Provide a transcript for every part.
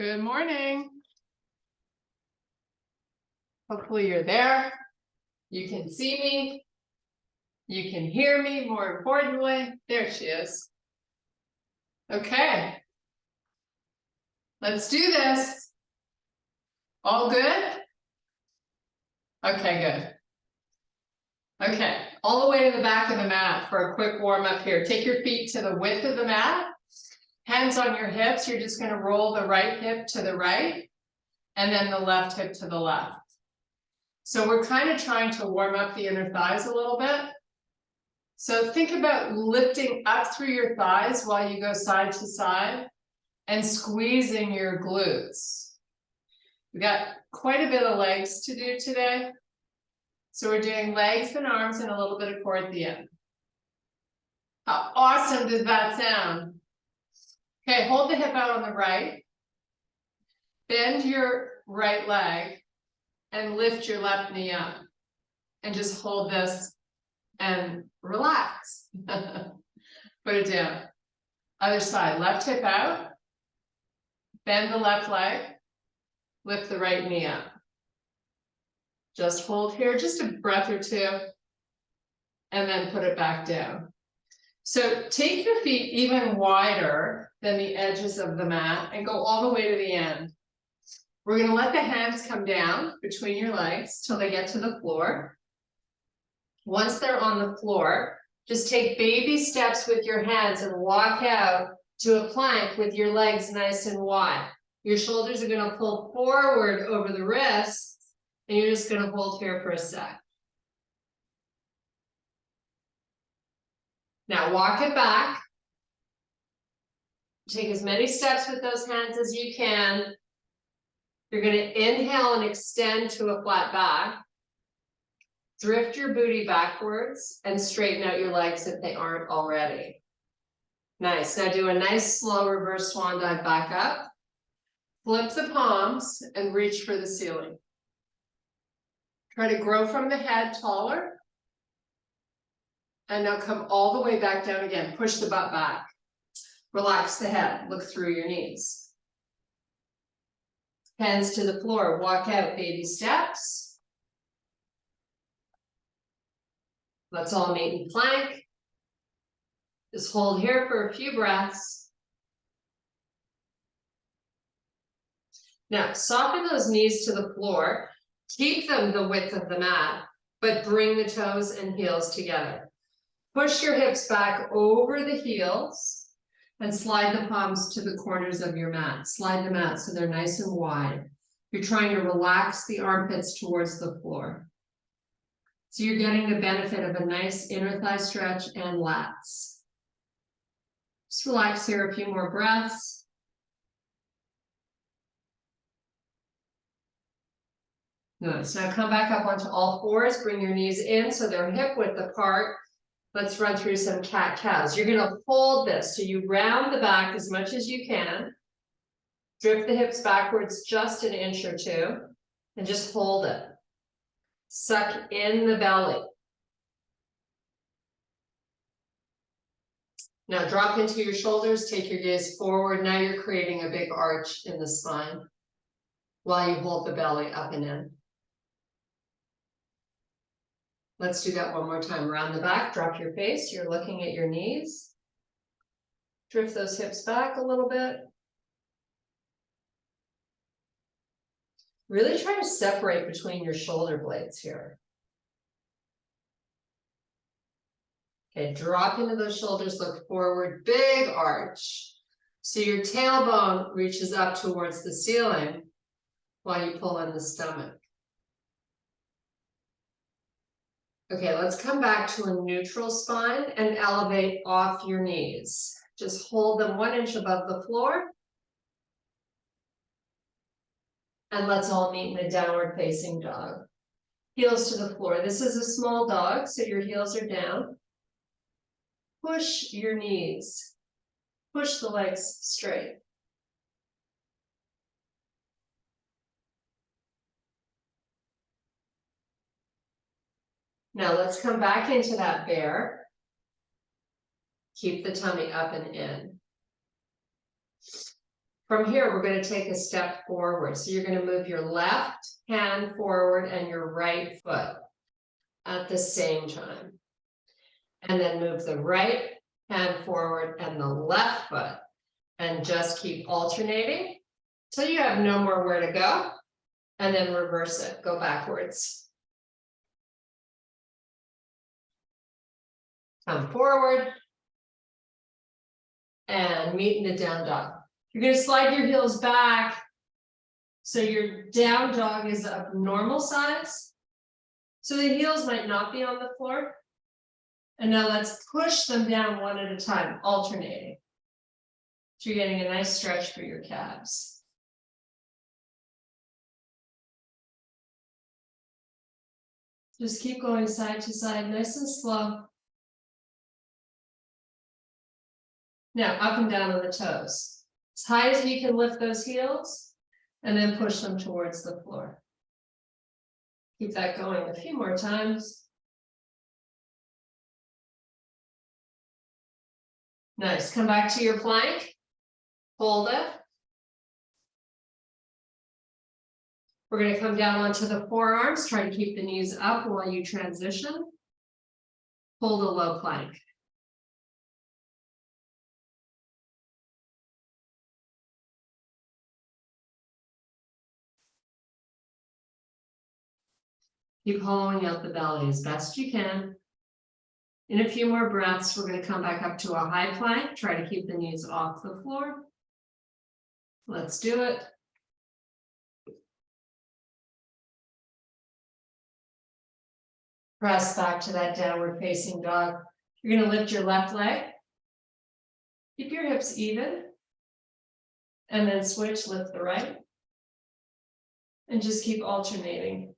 Good morning. Hopefully you're there. You can see me. You can hear me, more importantly. There she is. Okay. Let's do this. All good? Okay, good. Okay, all the way to the back of the mat for a quick warm up here. Take your feet to the width of the mat. Hands on your hips. You're just going to roll the right hip to the right and then the left hip to the left. So we're kind of trying to warm up the inner thighs a little bit. So think about lifting up through your thighs while you go side to side and squeezing your glutes. We got quite a bit of legs to do today. So we're doing legs and arms and a little bit of core at the end. How awesome does that sound? Okay, hold the hip out on the right. Bend your right leg and lift your left knee up. And just hold this and relax. Put it down. Other side, left hip out. Bend the left leg. Lift the right knee up. Just hold here, just a breath or two. And then put it back down. So take your feet even wider than the edges of the mat and go all the way to the end. We're going to let the hands come down between your legs till they get to the floor. Once they're on the floor, just take baby steps with your hands and walk out to a plank with your legs nice and wide. Your shoulders are going to pull forward over the wrists, and you're just going to hold here for a sec. Now walk it back. Take as many steps with those hands as you can. You're going to inhale and extend to a flat back. Drift your booty backwards and straighten out your legs if they aren't already. Nice. Now do a nice slow reverse swan dive back up. Flip the palms and reach for the ceiling. Try to grow from the head taller. And now come all the way back down again. Push the butt back. Relax the head. Look through your knees. Hands to the floor. Walk out baby steps. Let's all meet in plank. Just hold here for a few breaths. Now, soften those knees to the floor. Keep them the width of the mat, but bring the toes and heels together. Push your hips back over the heels and slide the palms to the corners of your mat. Slide them out so they're nice and wide. You're trying to relax the armpits towards the floor. So you're getting the benefit of a nice inner thigh stretch and lats. Just relax here a few more breaths. Nice. Now come back up onto all fours. Bring your knees in so they're hip width apart. Let's run through some cat-cows. You're going to hold this. So you round the back as much as you can. Drift the hips backwards just an inch or two. And just hold it. Suck in the belly. Now drop into your shoulders, take your gaze forward. Now you're creating a big arch in the spine while you hold the belly up and in. Let's do that one more time. Round the back, drop your face. You're looking at your knees. Drift those hips back a little bit. Really try to separate between your shoulder blades here. Okay, drop into those shoulders, look forward, big arch. So your tailbone reaches up towards the ceiling while you pull in the stomach. Okay, let's come back to a neutral spine and elevate off your knees. Just hold them 1 inch above the floor. And let's all meet in a downward facing dog. Heels to the floor. This is a small dog, so your heels are down. Push your knees. Push the legs straight. Now let's come back into that bear. Keep the tummy up and in. From here, we're going to take a step forward. So you're going to move your left hand forward and your right foot at the same time. And then move the right hand forward and the left foot. And just keep alternating till you have no more where to go. And then reverse it, go backwards. Come forward. And meet in the down dog. You're going to slide your heels back. So your down dog is of normal size. So the heels might not be on the floor. And now let's push them down one at a time, alternating. So you're getting a nice stretch for your calves. Just keep going side to side, nice and slow. Now up and down on the toes. As high as you can lift those heels, and then push them towards the floor. Keep that going a few more times. Nice, come back to your plank, hold it. We're going to come down onto the forearms, try to keep the knees up while you transition. Hold a low plank. Keep hollowing out the belly as best you can. In a few more breaths, we're going to come back up to a high plank. Try to keep the knees off the floor. Let's do it. Press back to that downward facing dog. You're going to lift your left leg. Keep your hips even. And then switch, lift the right. And just keep alternating.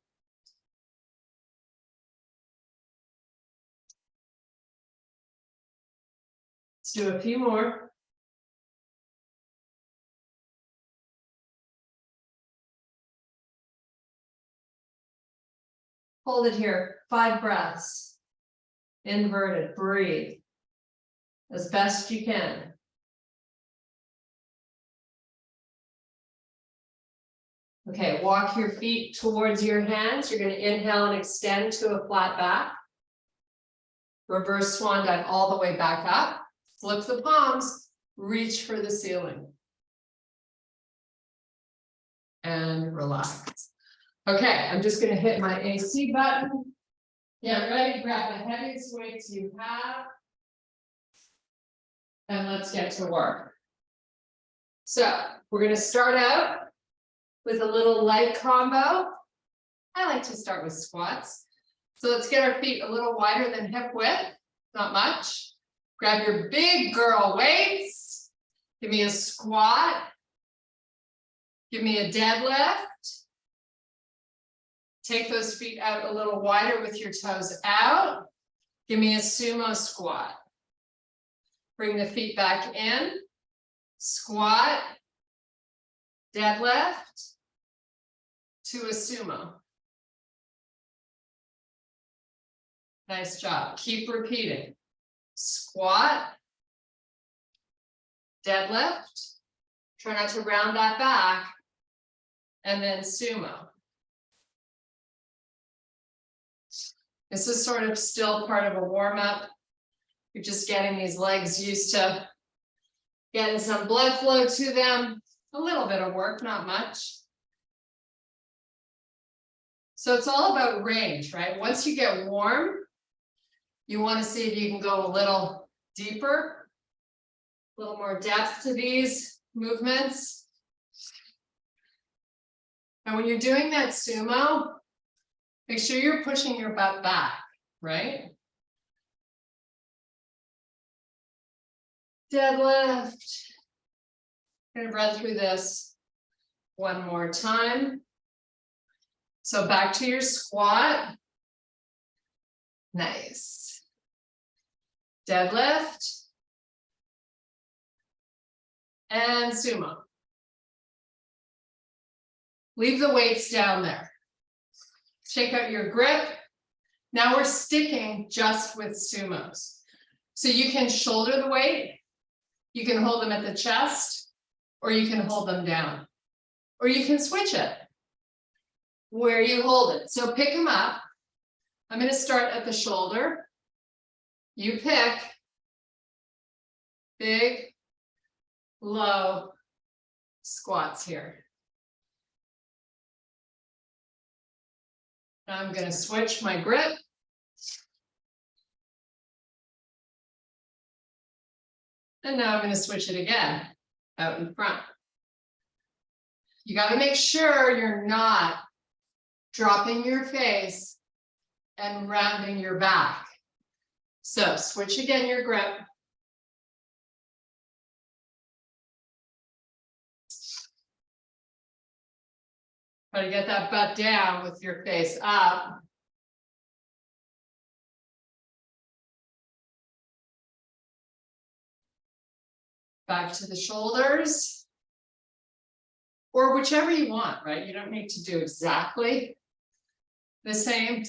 Let's do a few more. Hold it here, 5 breaths. Inverted, breathe. As best you can. Okay, walk your feet towards your hands. You're going to inhale and extend to a flat back. Reverse swan dive all the way back up. Flip the palms, reach for the ceiling. And relax. Okay, I'm just going to hit my AC button. Get ready, grab the heaviest weights you have. And let's get to work. So we're going to start out with a little light combo. I like to start with squats. So let's get our feet a little wider than hip width, not much. Grab your big girl weights. Give me a squat. Give me a deadlift. Take those feet out a little wider with your toes out. Give me a sumo squat. Bring the feet back in. Squat. Deadlift. To a sumo. Nice job. Keep repeating. Squat. Deadlift. Try not to round that back. And then sumo. This is sort of still part of a warm-up. You're just getting these legs used to getting some blood flow to them. A little bit of work, not much. So it's all about range, right? Once you get warm, you want to see if you can go a little deeper, a little more depth to these movements. And when you're doing that sumo, make sure you're pushing your butt back, right? Deadlift. I'm going to run through this one more time. So back to your squat. Nice. Deadlift. And sumo. Leave the weights down there. Shake out your grip. Now we're sticking just with sumos. So you can shoulder the weight. You can hold them at the chest, or you can hold them down, or you can switch it where you hold it. So pick them up. I'm going to start at the shoulder. You pick big, low squats here. Now I'm going to switch my grip. And now I'm going to switch it again, out in front. You got to make sure you're not dropping your face and rounding your back. So switch again your grip. Try to get that butt down with your face up. Back to the shoulders. Or whichever you want, right? You don't need to do exactly the same.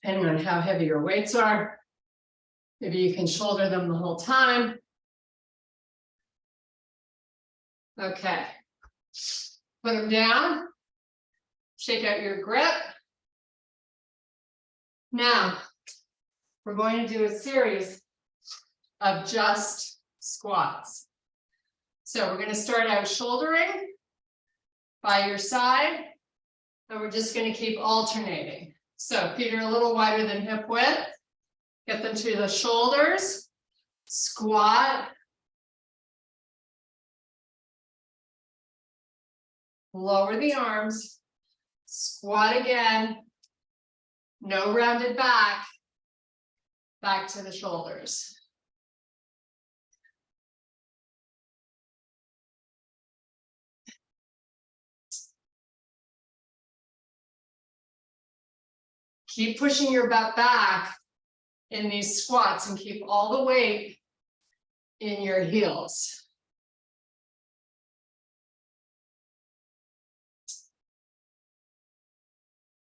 Depending on how heavy your weights are. Maybe you can shoulder them the whole time. Okay. Put them down. Shake out your grip. Now, we're going to do a series of just squats. So we're going to start out shouldering by your side, and we're just going to keep alternating. So feet are a little wider than hip width. Get them to the shoulders. Squat. Lower the arms. Squat again. No rounded back. Back to the shoulders. Keep pushing your butt back in these squats and keep all the weight in your heels.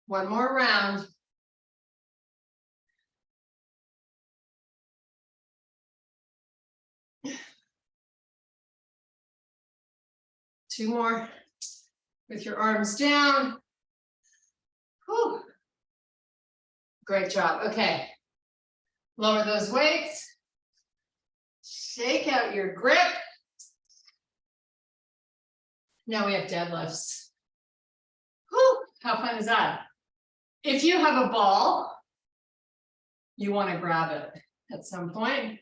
One more round. Two more with your arms down. Whew. Great job. Okay. Lower those weights. Shake out your grip. Now we have deadlifts. Whew. How fun is that? If you have a ball, you want to grab it at some point.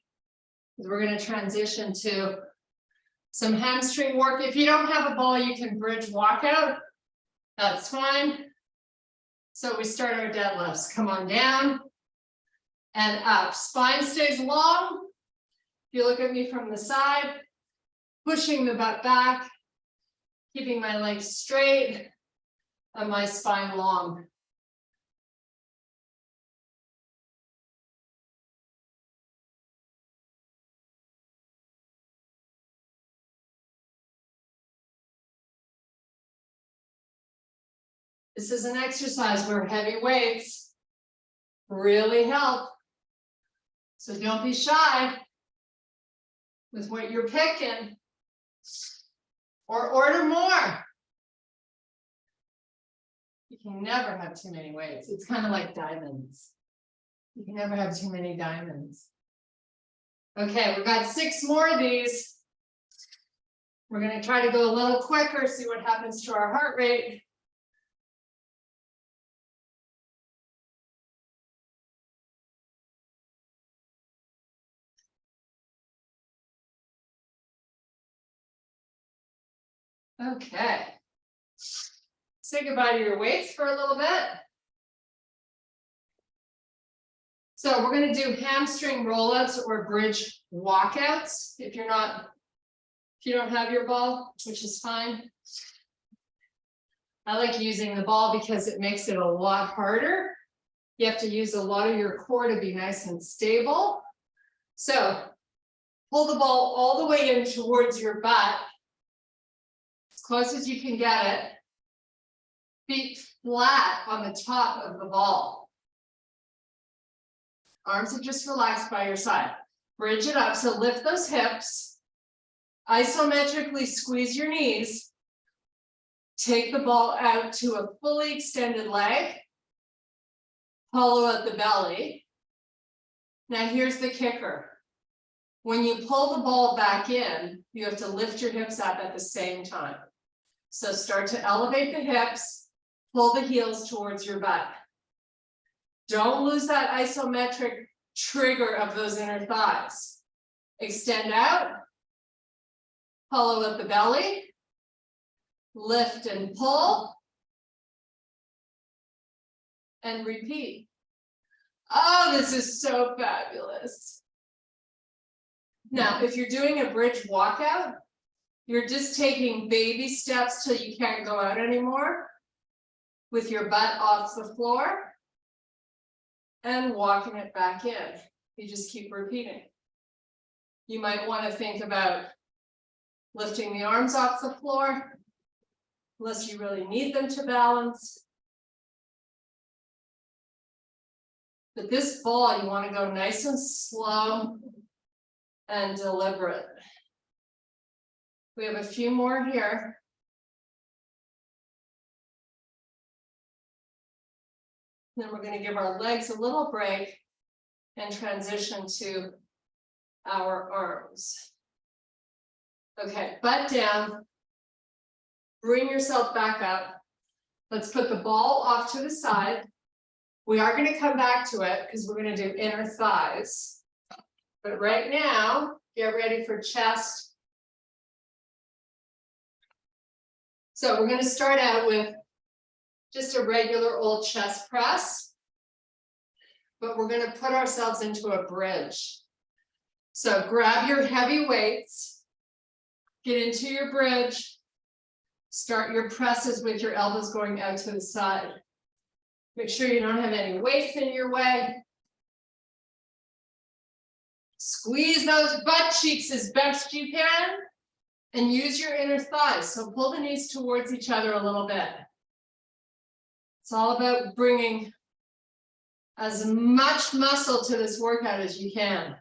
We're going to transition to some hamstring work. If you don't have a ball, you can bridge walkout. That's fine. So we start our deadlifts. Come on down and up. Spine stays long. If you look at me from the side, pushing the butt back, keeping my legs straight and my spine long. This is an exercise where heavy weights really help. So don't be shy with what you're picking, or order more. You can never have too many weights. It's kind of like diamonds. You can never have too many diamonds. Okay, we've got 6 more of these. We're going to try to go a little quicker, see what happens to our heart rate. Okay. Say goodbye to your weights for a little bit. So we're going to do hamstring rollouts or bridge walkouts if you don't have your ball, which is fine. I like using the ball because it makes it a lot harder. You have to use a lot of your core to be nice and stable. So pull the ball all the way in towards your butt, as close as you can get it. Feet flat on the top of the ball. Arms are just relaxed by your side. Bridge it up, so lift those hips. Isometrically squeeze your knees. Take the ball out to a fully extended leg. Hollow out the belly. Now here's the kicker. When you pull the ball back in, you have to lift your hips up at the same time. So start to elevate the hips, pull the heels towards your butt. Don't lose that isometric trigger of those inner thighs. Extend out, hollow out the belly, lift and pull, and repeat. Oh, this is so fabulous. Now, if you're doing a bridge walkout, you're just taking baby steps till you can't go out anymore with your butt off the floor and walking it back in. You just keep repeating. You might want to think about lifting the arms off the floor, unless you really need them to balance. But this ball, you want to go nice and slow and deliberate. We have a few more here. Then we're going to give our legs a little break and transition to our arms. Okay, butt down. Bring yourself back up. Let's put the ball off to the side. We are going to come back to it because we're going to do inner thighs. But right now, get ready for chest. So we're going to start out with just a regular old chest press, but we're going to put ourselves into a bridge. So grab your heavy weights, get into your bridge, start your presses with your elbows going out to the side. Make sure you don't have any weights in your way. Squeeze those butt cheeks as best you can and use your inner thighs. So pull the knees towards each other a little bit. It's all about bringing as much muscle to this workout as you can.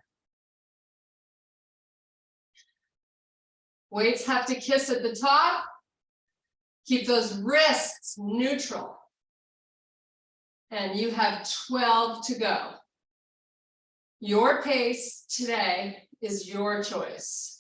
Weights have to kiss at the top. Keep those wrists neutral. And you have 12 to go. Your pace today is your choice.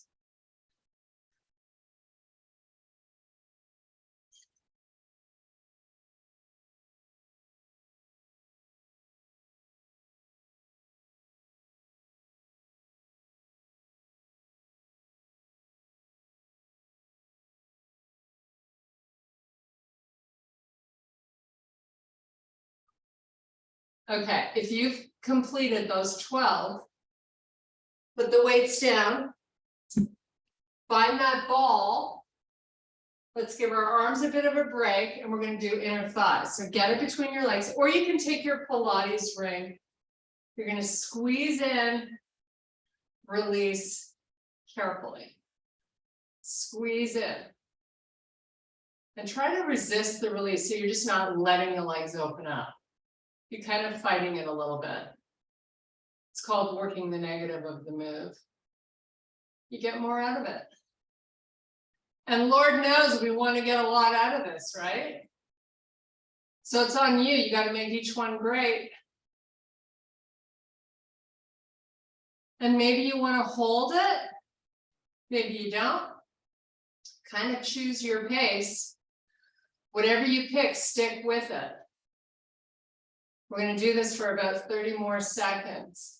Okay, if you've completed those 12, put the weights down, find that ball. Let's give our arms a bit of a break and we're going to do inner thighs. So get it between your legs, or you can take your Pilates ring. You're going to squeeze in, release carefully. Squeeze in. And try to resist the release so you're just not letting the legs open up. You're kind of fighting it a little bit. It's called working the negative of the move. You get more out of it. And Lord knows we want to get a lot out of this, right? So it's on you. You got to make each one great. And maybe you want to hold it. Maybe you don't. Kind of choose your pace. Whatever you pick, stick with it. We're going to do this for about 30 more seconds.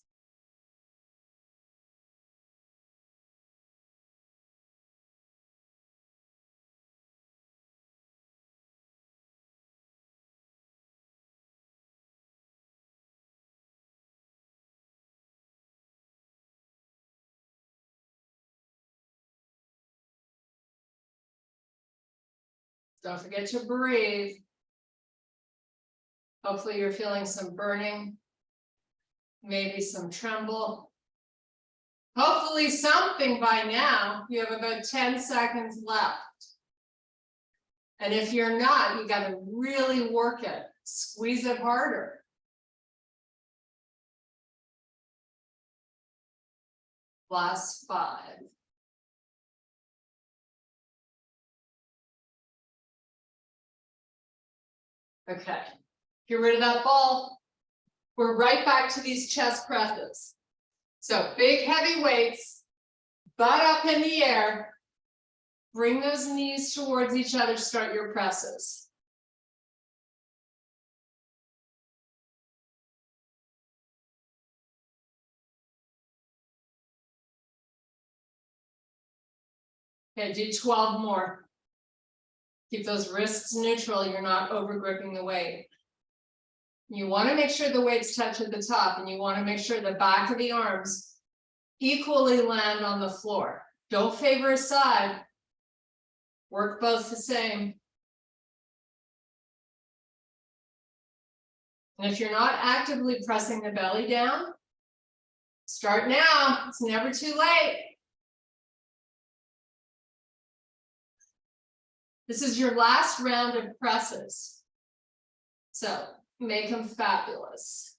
Don't forget to breathe. Hopefully you're feeling some burning, maybe some tremble. Hopefully something by now. You have about 10 seconds left. And if you're not, you got to really work it. Squeeze it harder. Last 5, Okay, get rid of that ball. We're right back to these chest presses. So big heavy weights, butt up in the air. Bring those knees towards each other, start your presses. Okay, do 12 more. Keep those wrists neutral, you're not over gripping the weight. You want to make sure the weights touch at the top, and you want to make sure the back of the arms equally land on the floor. Don't favor a side. Work both the same. And if you're not actively pressing the belly down, start now. It's never too late. This is your last round of presses. So make them fabulous.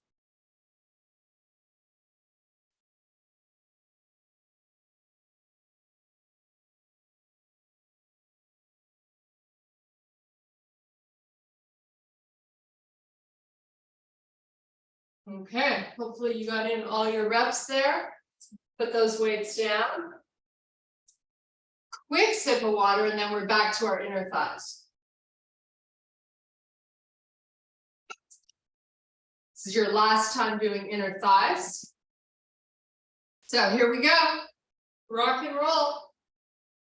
Okay, hopefully you got in all your reps there. Put those weights down. Quick sip of water, and then we're back to our inner thighs. This is your last time doing inner thighs. So here we go. Rock and roll.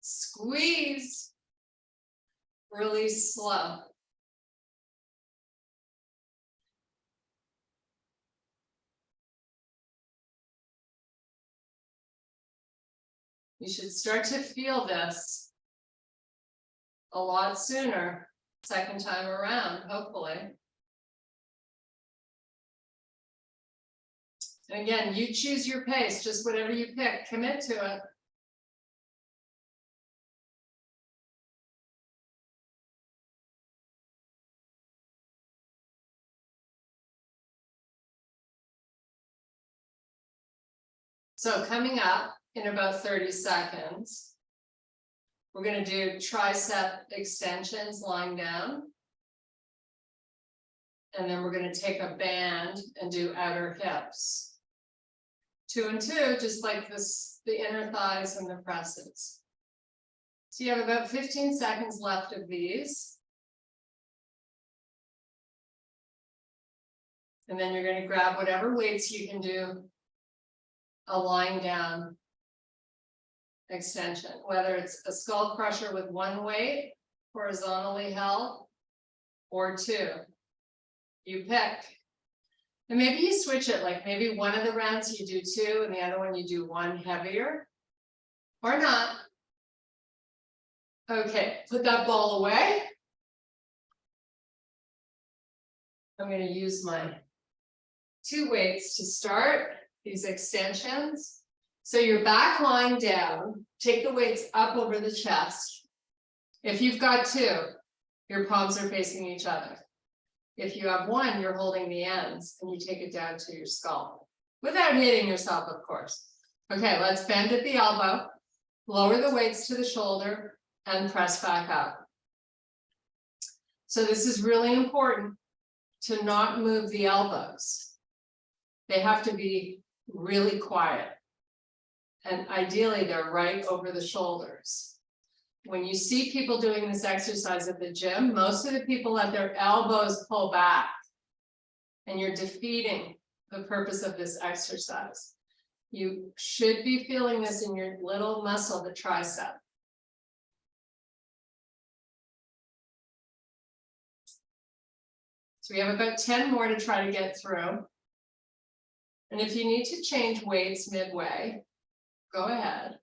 Squeeze. Release slow. You should start to feel this a lot sooner, second time around, hopefully. And again, you choose your pace, just whatever you pick, commit to it. So coming up in about 30 seconds, we're going to do tricep extensions lying down. And then we're going to take a band and do outer hips. 2 and 2, just like this, the inner thighs and the presses. So you have about 15 seconds left of these. And then you're going to grab whatever weights you can do a lying down extension, whether it's a skull crusher with 1 weight horizontally held or 2. You pick. And maybe you switch it, like maybe one of the rounds you do 2 and the other one you do 1 heavier, or not. Okay, put that ball away. I'm going to use my 2 weights to start these extensions. So you're back lying down, take the weights up over the chest. If you've got 2, your palms are facing each other. If you have 1, you're holding the ends and you take it down to your skull without hitting yourself, of course. Okay, let's bend at the elbow, lower the weights to the shoulder and press back up. So this is really important to not move the elbows. They have to be really quiet. And ideally they're right over the shoulders. When you see people doing this exercise at the gym, most of the people let their elbows pull back, and you're defeating the purpose of this exercise. You should be feeling this in your little muscle, the tricep. So we have about 10 more to try to get through. And if you need to change weights midway, go ahead.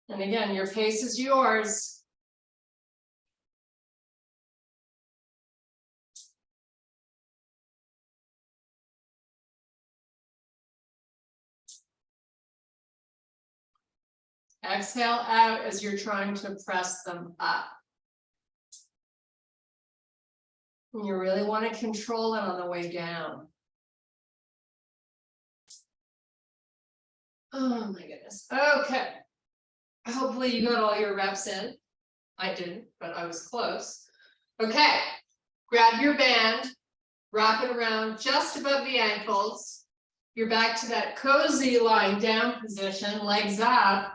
And again, your pace is yours. Exhale out as you're trying to press them up. And you really want to control it on the way down. Oh my goodness. Okay. Hopefully you got all your reps in. I didn't, but I was close. Okay, grab your band, wrap it around just above the ankles. You're back to that cozy lying down position, legs up,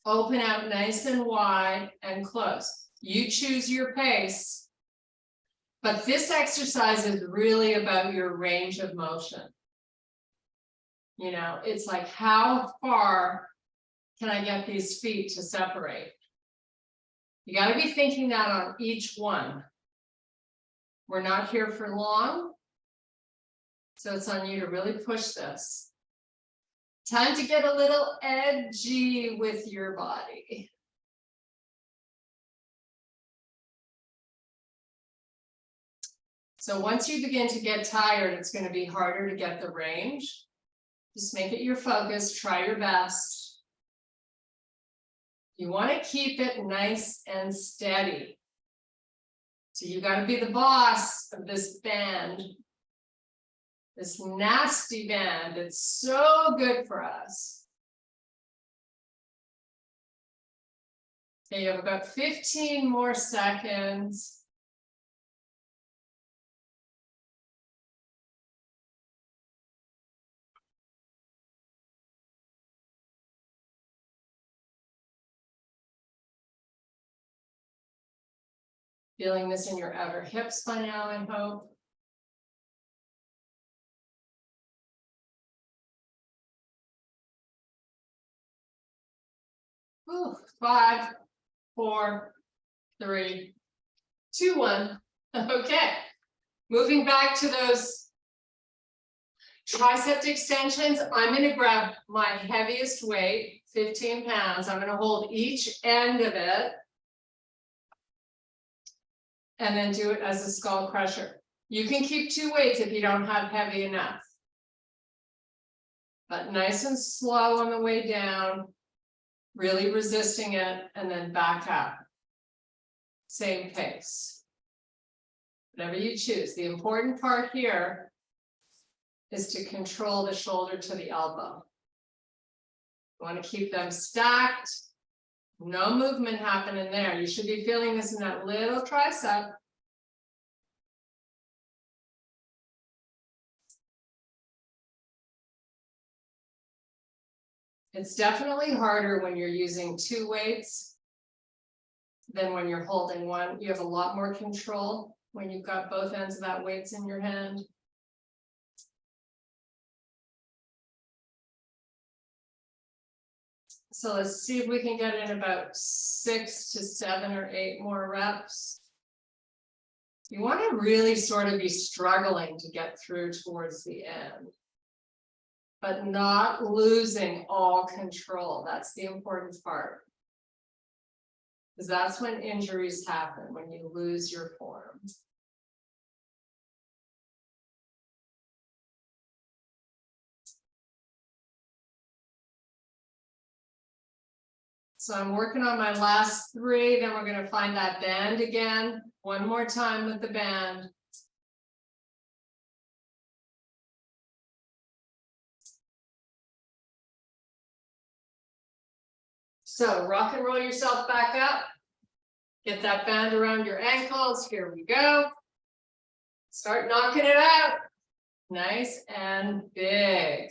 open out nice and wide and close. You choose your pace, but this exercise is really about your range of motion. You know, it's like, how far can I get these feet to separate? You got to be thinking that on each one. We're not here for long, so it's on you to really push this. Time to get a little edgy with your body. So once you begin to get tired, it's going to be harder to get the range. Just make it your focus, try your best. You want to keep it nice and steady. So you got to be the boss of this band. This nasty band, it's so good for us. Okay, you have about 15 more seconds. Feeling this in your outer hips by now, I hope. Ooh, 5, 4, 3, 2, 1. Okay, moving back to those tricep extensions. I'm going to grab my heaviest weight, 15 pounds. I'm going to hold each end of it and then do it as a skull crusher. You can keep 2 weights if you don't have heavy enough. But nice and slow on the way down, really resisting it, and then back up. Same pace. Whatever you choose. The important part here is to control the shoulder to the elbow. You want to keep them stacked. No movement happening there. You should be feeling this in that little tricep. It's definitely harder when you're using 2 weights than when you're holding one. You have a lot more control when you've got both ends of that weights in your hand. So let's see if we can get in about 6 to 7 or 8 more reps. You want to really sort of be struggling to get through towards the end, but not losing all control. That's the important part. Because that's when injuries happen, when you lose your form. So I'm working on my last 3, then we're going to find that band again. One more time with the band. So rock and roll yourself back up. Get that band around your ankles. Here we go. Start knocking it out. Nice and big.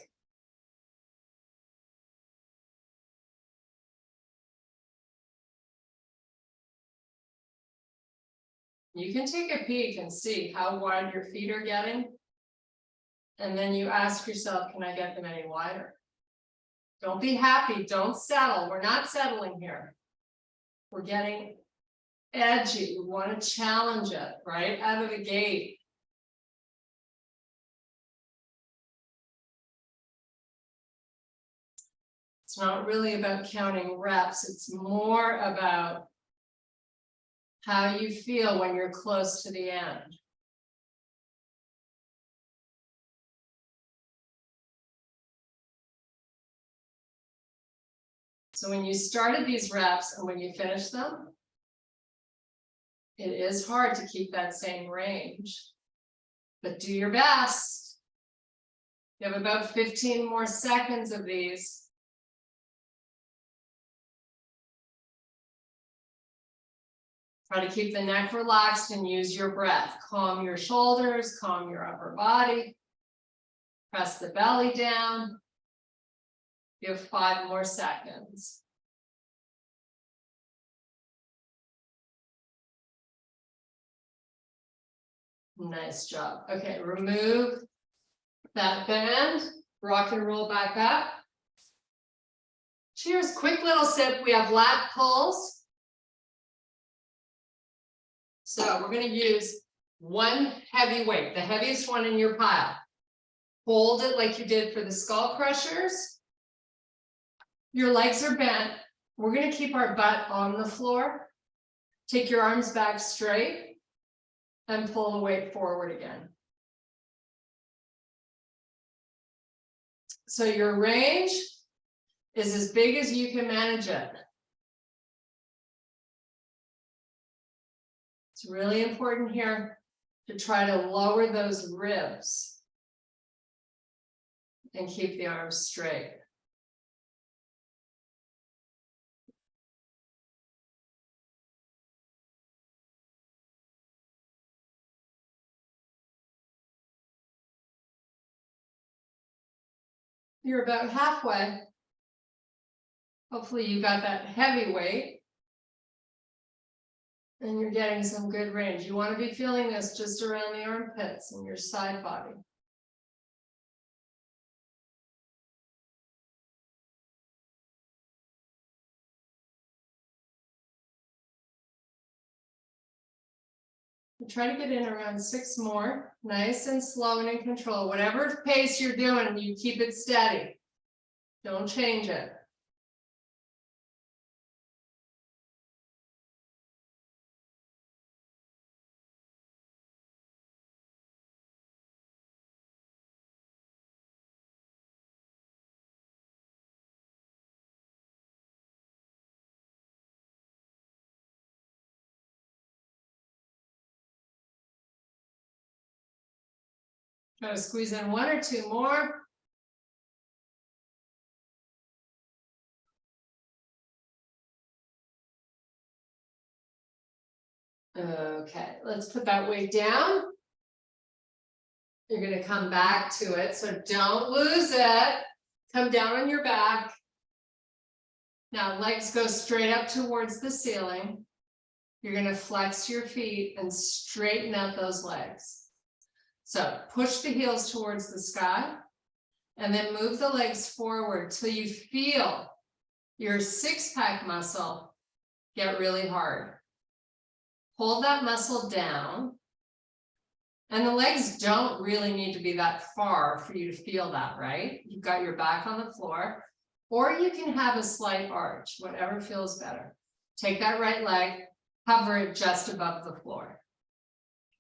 You can take a peek and see how wide your feet are getting. And then you ask yourself, can I get them any wider? Don't be happy. Don't settle. We're not settling here. We're getting edgy. We want to challenge it right out of the gate. It's not really about counting reps. It's more about how you feel when you're close to the end. So when you started these reps and when you finish them, it is hard to keep that same range, but do your best. You have about 15 more seconds of these. Try to keep the neck relaxed and use your breath. Calm your shoulders, calm your upper body. Press the belly down. You have 5 more seconds. Nice job. Okay, remove that band. Rock and roll back up. Cheers, quick little sip. We have lat pulls. So we're going to use one heavy weight, the heaviest one in your pile. Hold it like you did for the skull crushers. Your legs are bent. We're going to keep our butt on the floor. Take your arms back straight and pull the weight forward again. So your range is as big as you can manage it. It's really important here to try to lower those ribs and keep the arms straight. You're about halfway. Hopefully you got that heavy weight and you're getting some good range. You want to be feeling this just around the armpits and your side body. Try to get in around 6 more, nice and slow and in control. Whatever pace you're doing, you keep it steady. Don't change it. Try to squeeze in 1 or 2 more. Okay, let's put that weight down. You're going to come back to it, so don't lose it. Come down on your back. Now legs go straight up towards the ceiling. You're going to flex your feet and straighten out those legs. So push the heels towards the sky and then move the legs forward till you feel your 6-pack muscle get really hard. Hold that muscle down. And the legs don't really need to be that far for you to feel that, right? You've got your back on the floor, or you can have a slight arch, whatever feels better. Take that right leg, hover it just above the floor.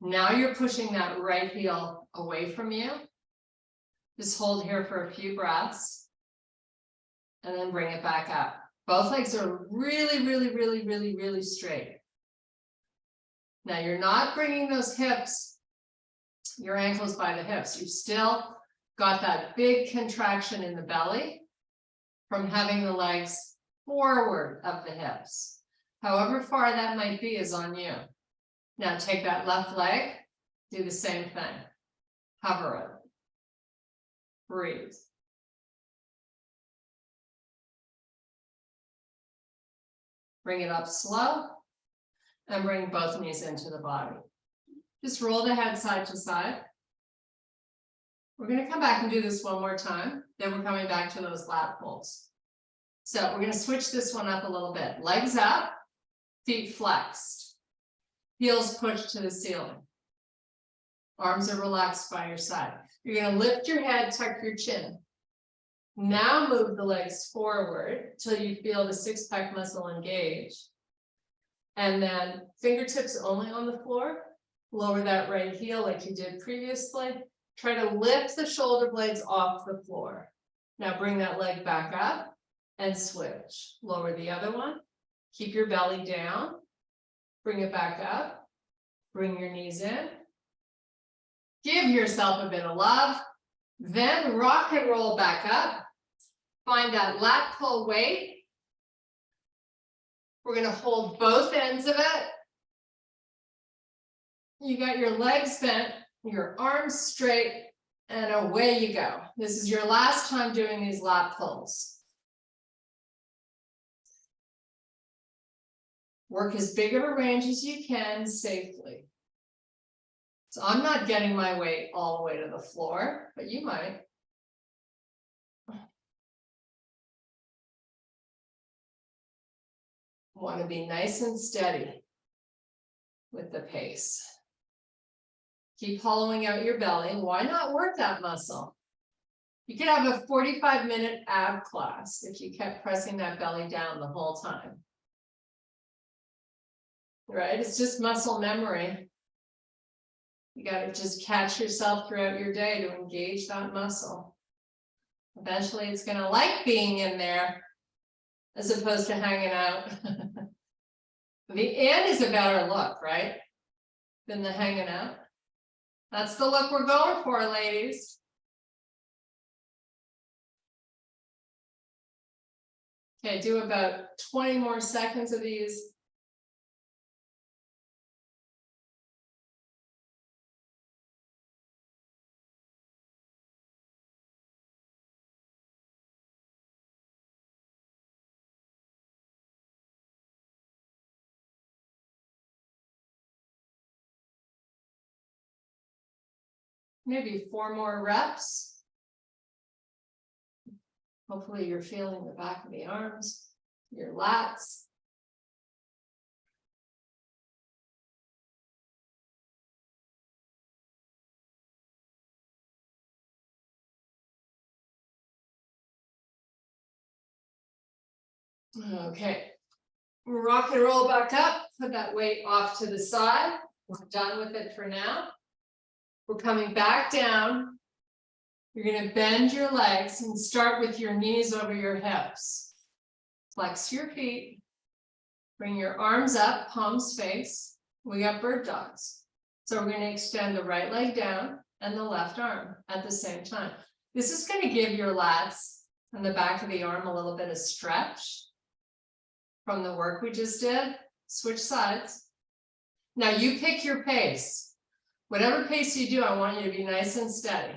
Now you're pushing that right heel away from you. Just hold here for a few breaths and then bring it back up. Both legs are really, really, really, really, really straight. Now you're not bringing those hips, your ankles by the hips. You've still got that big contraction in the belly from having the legs forward of the hips. However far that might be is on you. Now take that left leg, do the same thing. Hover it. Breathe. Bring it up slow and bring both knees into the body. Just roll the head side to side. We're going to come back and do this one more time. Then we're coming back to those lat pulls. So we're going to switch this one up a little bit. Legs up, feet flexed. Heels pushed to the ceiling. Arms are relaxed by your side. You're going to lift your head, tuck your chin. Now move the legs forward till you feel the 6-pack muscle engage. And then fingertips only on the floor. Lower that right heel like you did previously. Try to lift the shoulder blades off the floor. Now bring that leg back up and switch. Lower the other one. Keep your belly down. Bring it back up. Bring your knees in. Give yourself a bit of love. Then rock and roll back up. Find that lat pull weight. We're going to hold both ends of it You got your legs bent, your arms straight, and away you go. This is your last time doing these lat pulls. Work as big of a range as you can safely. So I'm not getting my weight all the way to the floor, but you might. Want to be nice and steady with the pace. Keep hollowing out your belly. Why not work that muscle? You could have a 45-minute ab class if you kept pressing that belly down the whole time. Right? It's just muscle memory. You got to just catch yourself throughout your day to engage that muscle. Eventually, it's going to like being in there as opposed to hanging out. The in is a better look, right? Than the hanging out. That's the look we're going for, ladies. Okay, do about 20 more seconds of these. Maybe 4 more reps. Hopefully you're feeling the back of the arms, your lats. Okay, rock and roll back up, put that weight off to the side. We're done with it for now. We're coming back down. You're going to bend your legs and start with your knees over your hips. Flex your feet. Bring your arms up, palms face. We got bird dogs. So we're going to extend the right leg down and the left arm at the same time. This is going to give your lats and the back of the arm a little bit of stretch from the work we just did. Switch sides. Now you pick your pace. Whatever pace you do, I want you to be nice and steady.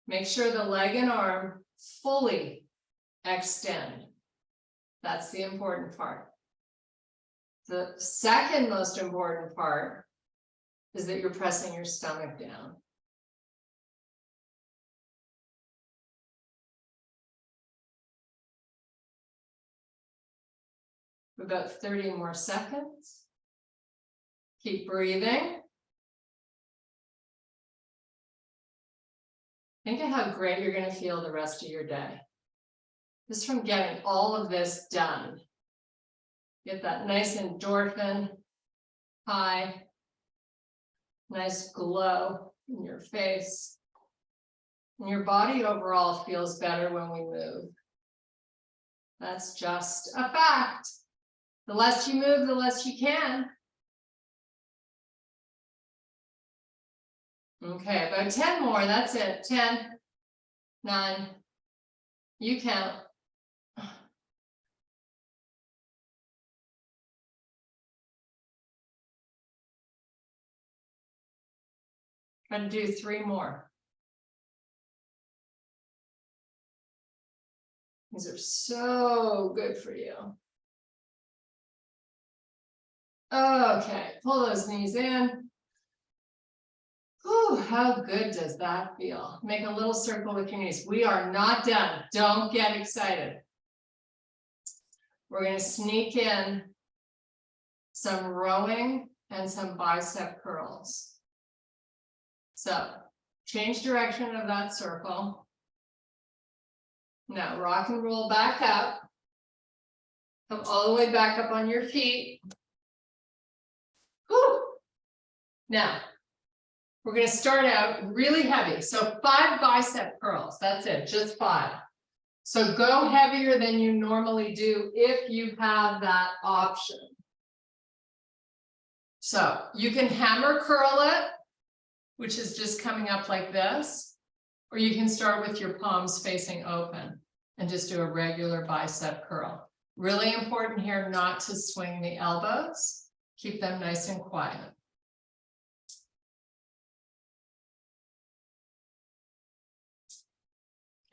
Make sure the leg and arm fully extend. That's the important part. The second most important part is that you're pressing your stomach down. About 30 more seconds. Keep breathing. Think of how great you're going to feel the rest of your day. Just from getting all of this done. Get that nice endorphin high. Nice glow in your face. And your body overall feels better when we move. That's just a fact. The less you move, the less you can. Okay, about 10 more, that's it. 10, 9, you count. Try to do 3 more. These are so good for you. Okay, pull those knees in. Whew, how good does that feel? Make a little circle with your knees. We are not done. Don't get excited. We're going to sneak in some rowing and some bicep curls. So change direction of that circle. Now rock and roll back up. Come all the way back up on your feet. Whew. Now, we're going to start out really heavy. So 5 bicep curls. That's it, just 5. So go heavier than you normally do if you have that option. So you can hammer curl it, which is just coming up like this, or you can start with your palms facing open. and just do a regular bicep curl. Really important here not to swing the elbows. Keep them nice and quiet.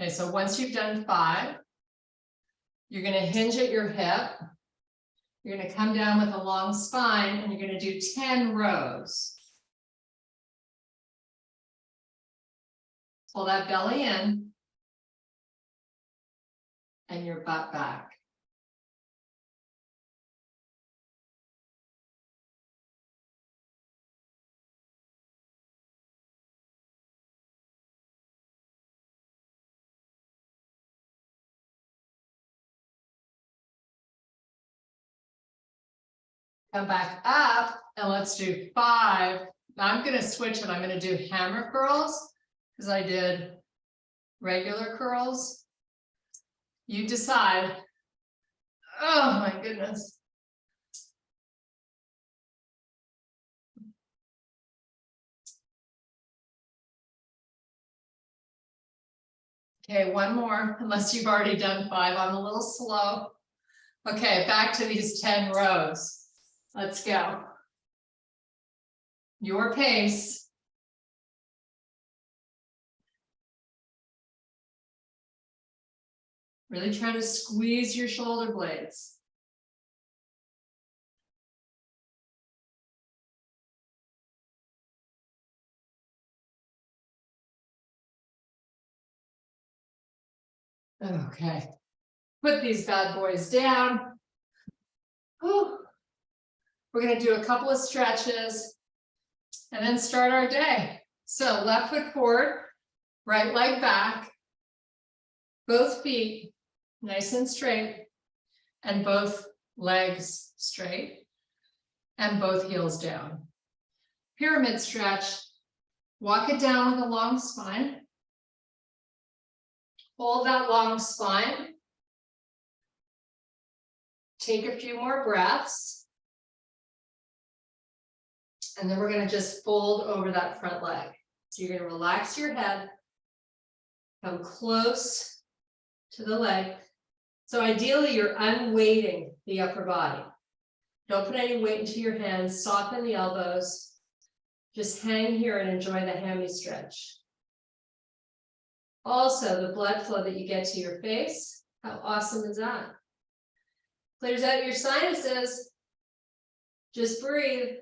Okay, so once you've done 5, you're going to hinge at your hip. You're going to come down with a long spine, and you're going to do 10 rows. Pull that belly in and your butt back. Come back up and let's do 5. Now I'm going to switch it. I'm going to do hammer curls because I did regular curls. You decide. Oh my goodness. Okay, one more, unless you've already done 5. I'm a little slow. Okay, back to these 10 rows. Let's go. Your pace. Really try to squeeze your shoulder blades. Okay, put these bad boys down. Whew. We're going to do a couple of stretches and then start our day. So left foot forward, right leg back, both feet nice and straight, and both legs straight, and both heels down. Pyramid stretch, walk it down with a long spine. Hold that long spine. Take a few more breaths. And then we're going to just fold over that front leg. So you're going to relax your head, come close to the leg. So ideally, you're unweighting the upper body. Don't put any weight into your hands, soften the elbows. Just hang here and enjoy the hammy stretch. Also, the blood flow that you get to your face, how awesome is that? Clears out your sinuses. Just breathe.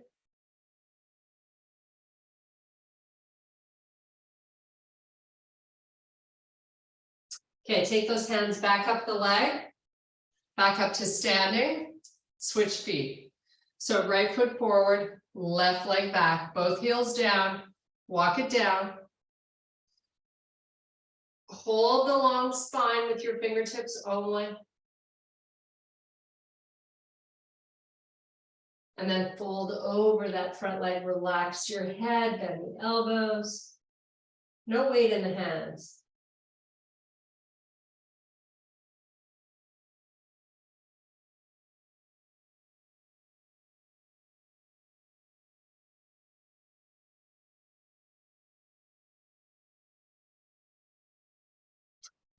Okay, take those hands back up the leg, back up to standing, switch feet. So right foot forward, left leg back, both heels down, walk it down. Hold the long spine with your fingertips only. And then fold over that front leg, relax your head, bend the elbows. No weight in the hands.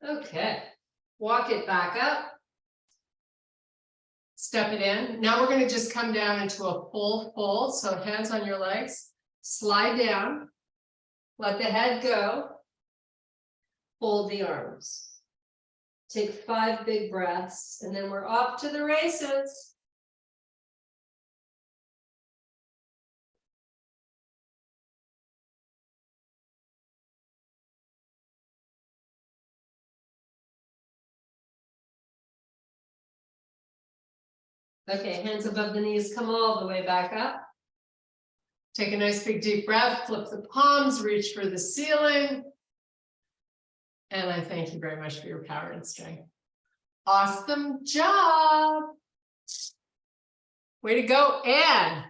Okay, walk it back up. Step it in. Now we're going to just come down into a full fold. So hands on your legs, slide down, let the head go, fold the arms. Take 5 big breaths, and then we're off to the races. Okay, hands above the knees, come all the way back up. Take a nice big deep breath, flip the palms, reach for the ceiling. And I thank you very much for your power and strength. Awesome job. Way to go, Anne.